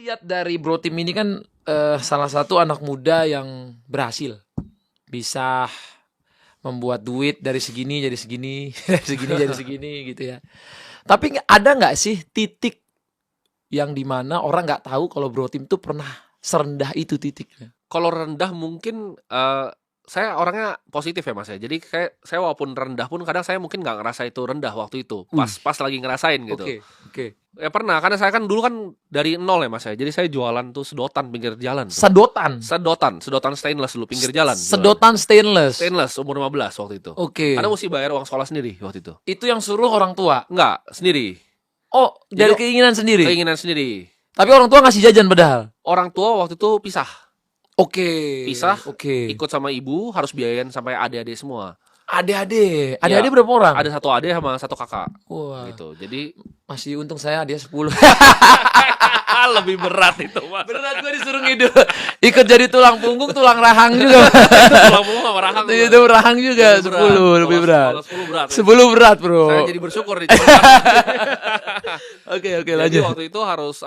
lihat dari Bro Tim ini kan salah satu anak muda yang berhasil bisa membuat duit dari segini jadi segini, dari segini jadi segini gitu ya. Tapi ada nggak sih titik yang dimana orang nggak tahu kalau Bro Tim tuh pernah serendah itu titiknya? Kalau rendah mungkin saya orangnya positif ya Mas ya. Jadi kayak saya walaupun rendah pun kadang saya mungkin nggak ngerasa itu rendah waktu itu. Pas lagi ngerasain gitu. Oke. Ya pernah, karena saya kan dulu kan dari nol ya Mas ya. Jadi saya jualan tuh sedotan pinggir jalan tuh. Sedotan stainless dulu pinggir jalan. Sedotan stainless. Stainless umur 15 waktu itu. Oke. Karena mesti bayar uang sekolah sendiri waktu itu. Itu yang suruh orang tua? Enggak, sendiri. Oh, dari Jadi, keinginan sendiri? Keinginan sendiri. Tapi orang tua ngasih jajan padahal? Orang tua waktu itu pisah. Pisah, Oke. ikut sama ibu, harus biayain sampai adik-adik semua. Adik-adik Ya, berapa orang? Ada satu adik sama satu kakak. Wah. Gitu. Jadi Masih untung saya dia 10. lebih berat itu Mas. Beneran gue disuruh ngidul. Ikut jadi tulang punggung, tulang rahang juga. Tulang punggung sama rahang. Itu rahang juga 10 lebih berat. Kalau 10 berat. 10 berat, Bro. Saya jadi bersyukur nih. Oke, Jadi lanjut. waktu itu harus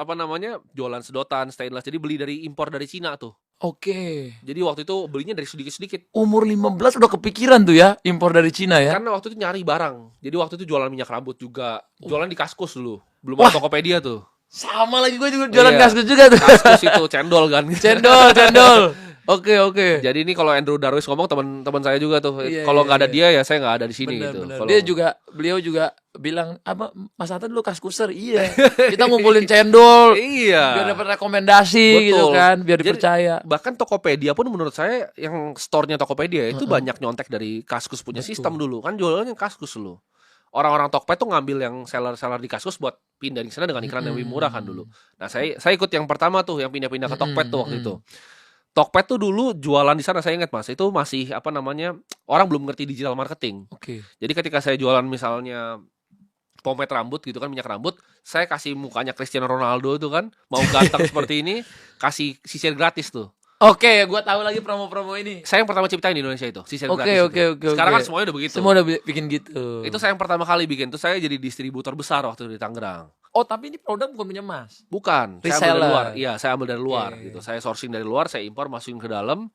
jualan sedotan stainless. Jadi beli dari impor dari Cina tuh. Oke. Jadi waktu itu belinya dari sedikit-sedikit. Umur 15 udah kepikiran tuh ya impor dari Cina ya. Karena waktu itu nyari barang. Jadi waktu itu jualan minyak rambut juga. Jualan di Kaskus dulu. Belum ada Tokopedia tuh. Sama lagi gue juga jualan Iya. kaskus juga tuh. Kaskus itu cendol kan. Cendol. Oke. Jadi ini kalau Andrew Darwis ngomong teman saya juga tuh. Iya, Kalau nggak ada iya. dia ya saya nggak ada di sini gitu. Benar. Kalau Beliau juga bilang, apa Mas Ata dulu kaskuser? Iya. Kita ngumpulin cendol. iya. Biar dapat rekomendasi gitu kan, biar Jadi, dipercaya. bahkan Tokopedia pun menurut saya yang store-nya Tokopedia itu banyak nyontek dari Kaskus punya sistem dulu. Kan jualannya Kaskus dulu. Orang-orang Tokped tuh ngambil yang seller-seller di Kaskus buat pindah di sana dengan iklan yang lebih murah kan dulu. Nah, saya ikut yang pertama tuh yang pindah-pindah ke Tokped tuh waktu itu. Tokped tuh dulu jualan di sana saya ingat Mas, itu masih orang belum ngerti digital marketing. Oke. Jadi ketika saya jualan misalnya pomade rambut gitu kan, minyak rambut, saya kasih mukanya Cristiano Ronaldo itu kan, mau ganteng seperti ini, kasih sisir gratis tuh. Oke, gua tahu lagi promo-promo ini. Saya yang pertama ciptain di Indonesia itu, sisir Oke. gratis itu. Sekarang kan semuanya udah begitu. Semua udah bikin gitu. Itu saya yang pertama kali bikin, tuh saya jadi distributor besar waktu itu di Tangerang. Oh, tapi ini produk bukan punya Mas. Bukan, saya ambil Reseller. dari luar. Iya, saya ambil dari luar Oke. gitu. Saya sourcing dari luar, saya impor masukin ke dalam.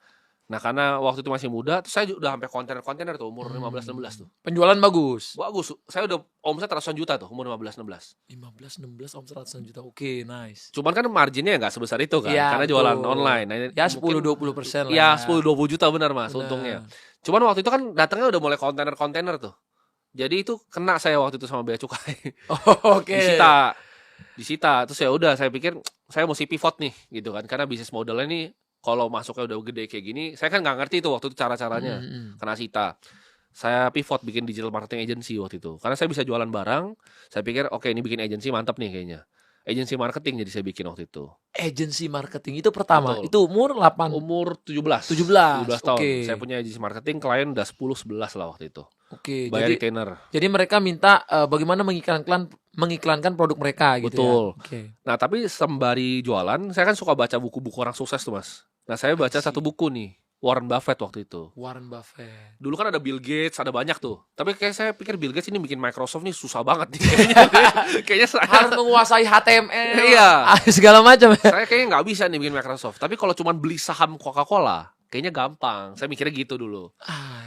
Nah, karena waktu itu masih muda, terus saya udah sampai kontainer tuh umur 15-16 tuh. Penjualan bagus. Bagus, saya udah omset ratusan juta tuh umur 15-16. 15-16 omset ratusan juta. Oke, nice. Cuman kan marginnya nggak sebesar itu kan, Iya, karena jualan betul. online. Nah, Ya mungkin 10-20% lah. ya 10-20 juta benar Mas Benar. untungnya. Cuman waktu itu kan datangnya udah mulai kontainer tuh. Jadi itu kena saya waktu itu sama bea cukai. Oke. Disita. Terus ya udah saya pikir saya mesti pivot nih gitu kan, karena bisnis modelnya nih kalau masuknya udah gede kayak gini, saya kan nggak ngerti tuh waktu itu cara-caranya. Kena sita. Saya pivot bikin digital marketing agency waktu itu. Karena saya bisa jualan barang, saya pikir oke ini bikin agency mantap nih kayaknya. Agency marketing jadi saya bikin waktu itu. Agency marketing itu pertama. Betul. Itu umur 8. Umur 17 tahun. Oke. Saya punya agency marketing, klien udah 10-11 lah waktu itu. Oke, Bayar retainer. jadi mereka minta bagaimana mengiklankan produk mereka gitu. Betul. Ya. Oke. Nah, tapi sembari jualan, saya kan suka baca buku-buku orang sukses tuh, Mas. Nah, saya baca satu buku nih, Warren Buffett waktu itu. Warren Buffett. Dulu kan ada Bill Gates, ada banyak tuh. Tapi kayak saya pikir Bill Gates ini bikin Microsoft nih susah banget nih kayaknya saya Harus menguasai HTML. Iya. Segala macam. Saya kayaknya nggak bisa nih bikin Microsoft. Tapi kalau cuma beli saham Coca-Cola, kayaknya gampang. Saya mikirnya gitu dulu.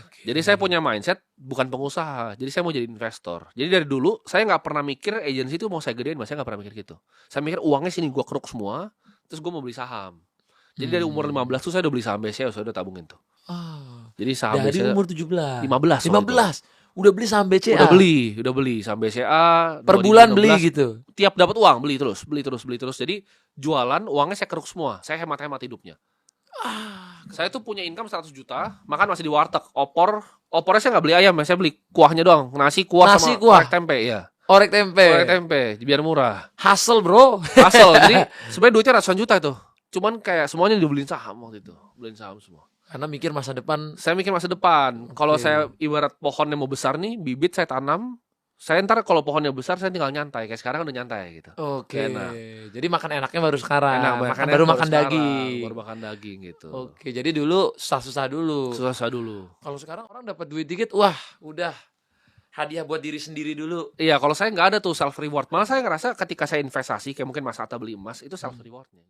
Okay. Jadi saya punya mindset bukan pengusaha. Jadi saya mau jadi investor. Jadi dari dulu saya nggak pernah mikir agensi itu mau saya gedein, Mas. Saya nggak pernah mikir gitu. Saya mikir uangnya sini gua keruk semua, terus gua mau beli saham. Jadi dari umur 15 tuh saya udah beli saham BCA, saya udah tabungin tuh. Jadi saham dari BCA umur 17. 15. Udah beli saham BCA. Udah beli saham BCA. Per bulan 2016, beli gitu. Tiap dapat uang beli terus. Jadi jualan uangnya saya keruk semua. Saya hemat-hemat hidupnya. Saya tuh punya income 100 juta, makan masih di warteg. Opornya saya nggak beli ayam, saya beli kuahnya doang. Nasi kuah sama orek tempe ya. Orek tempe biar murah. Hustle, Bro. Jadi sebenarnya duitnya ratusan juta itu. Cuman kayak semuanya dibeliin saham waktu itu. Beliin saham semua. Karena mikir masa depan. Saya mikir masa depan. Kalau saya ibarat pohonnya mau besar nih, bibit saya tanam. Saya ntar kalau pohonnya besar saya tinggal nyantai. Kayak sekarang udah nyantai gitu. Oke. Enak. Jadi makan enaknya baru sekarang. Baru makan daging. Baru makan daging gitu. Oke, jadi dulu susah-susah dulu. Susah dulu. Kalau sekarang orang dapat duit dikit, wah udah hadiah buat diri sendiri dulu. Iya, kalau saya nggak ada tuh self reward. Malah saya ngerasa ketika saya investasi kayak mungkin Mas Atta beli emas itu self rewardnya.